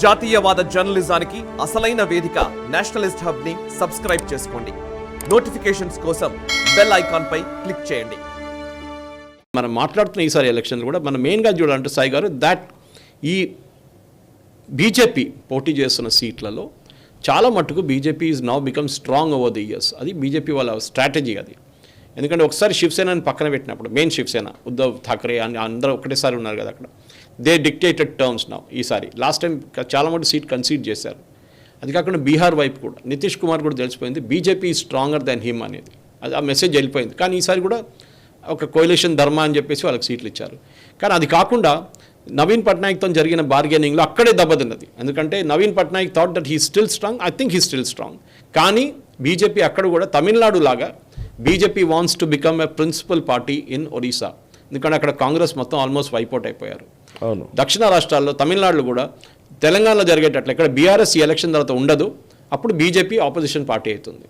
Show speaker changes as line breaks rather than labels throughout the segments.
జాతీయవాద జర్నలిజానికి అసలైన వేదిక నేషనలిస్ట్ హబ్ ని సబ్స్క్రైబ్ చేసుకోండి. నోటిఫికేషన్స్ కోసం బెల్ ఐకాన్ పై క్లిక్ చేయండి.
మనం మాట్లాడుతున్న ఈసారి ఎలక్షన్లు కూడా మనం మెయిన్గా చూడాలంటే సాయి గారు దట్ ఈ బీజేపీ పోటీ చేస్తున్న సీట్లలో చాలా మట్టుకు BJP is now become strong over the years. అది బీజేపీ వాళ్ళ స్ట్రాటజీ అది. ఎందుకంటే ఒకసారి శివసేనని పక్కన పెట్టినప్పుడు మెయిన్ శివసేన ఉద్ధవ్ ఠాక్రే అని అందరూ ఒకటేసారి ఉన్నారు కదా అక్కడ. దే డిక్టేటెడ్ టర్మ్స్ నౌ ఈసారి. లాస్ట్ టైం చాలా మటు సీట్ కన్సీడ్ చేశారు. అది కాకుండా బీహార్ వైపు కూడా నితీష్ కుమార్ కూడా తెలిసిపోయింది BJP is stronger than him అనేది. అది ఆ మెసేజ్ వెళ్ళిపోయింది. కానీ ఈసారి కూడా ఒక కోయిలేషన్ ధర్మ అని చెప్పేసి వాళ్ళకి సీట్లు ఇచ్చారు. కానీ అది కాకుండా నవీన్ పట్నాయక్తో జరిగిన బార్గెనింగ్లో అక్కడే దెబ్బతిన్నది. ఎందుకంటే Naveen Patnaik thought that he still strong. I think he still strong. కానీ బీజేపీ అక్కడ కూడా తమిళనాడు లాగా BJP wants to become a principal party in Odisha. ఎందుకంటే అక్కడ కాంగ్రెస్ మొత్తం ఆల్మోస్ట్ వైపౌట్ అయిపోయారు. అవును, దక్షిణ రాష్ట్రాల్లో తమిళనాడులో కూడా తెలంగాణలో జరిగేటట్లు ఇక్కడ బీఆర్ఎస్ ఈ ఎలక్షన్ తర్వాత ఉండదు. అప్పుడు బీజేపీ ఆపోజిషన్ పార్టీ అవుతుంది.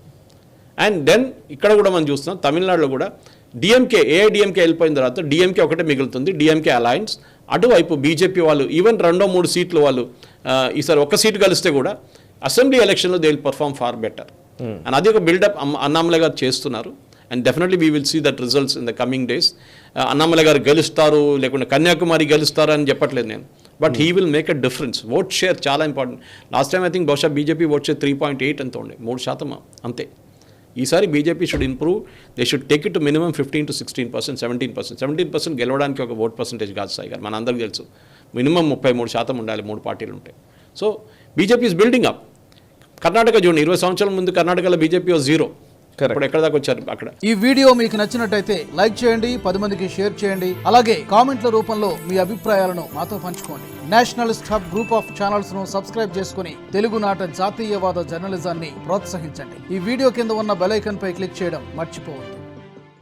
అండ్ దెన్ ఇక్కడ కూడా మనం చూస్తున్నాం తమిళనాడులో కూడా డిఎంకే ఏఐడిఎంకే వెళ్ళిపోయిన తర్వాత డిఎంకే ఒకటే మిగులుతుంది, డిఎంకే అలయన్స్. అటువైపు బీజేపీ వాళ్ళు ఈవెన్ 2-3 సీట్లు వాళ్ళు ఈసారి ఒక్క సీటు కలిస్తే కూడా అసెంబ్లీ ఎలక్షన్లో they will perform far better. And అది ఒక బిల్డప్ అన్నామలై గారు చేస్తున్నారు. And definitely we will see that results in the coming days. Annamalai garu గెలుస్తారు లేకుంటే కన్యాకుమారి గెలుస్తారు అని చెప్పట్లేదు నేను. But he will make a difference. Vote share చాలా important. Last time I think బహుశా బీజేపీ ఓట్ షేర్ 3.8 అంత ఉండే, 3% అంతే. ఈసారి BJP should improve. They should take it to minimum 15 to 16%, 17%. 17% గెలవడానికి ఒక ఓట్ పర్సెంటేజ్ కాదు సాయి గారు, మన అందరికీ తెలుసు. మినిమం 33% ఉండాలి 3 పార్టీలు ఉంటాయి. So BJP is building up. Karnataka చూడండి, 20 సంవత్సరాల ముందు కర్ణాటకలో బీజేపీ 0. ఇప్పుడు ఎక్కడ దాకా వచ్చారు అక్కడ.
ఈ వీడియో మీకు నచ్చినట్టయితే లైక్ చేయండి, 10 మందికి షేర్ చేయండి. అలాగే కామెంట్ల రూపంలో మీ అభిప్రాయాలను మాతో పంచుకోండి. Nationalist hub group of channels ను సబ్స్క్రైబ్ చేసుకుని తెలుగునాట జాతీయవాద జర్నలిజాన్ని ప్రోత్సహించండి. ఈ వీడియో కింద ఉన్న బెల్ ఐకాన్ పై క్లిక్ చేయడం మర్చిపోవద్దు.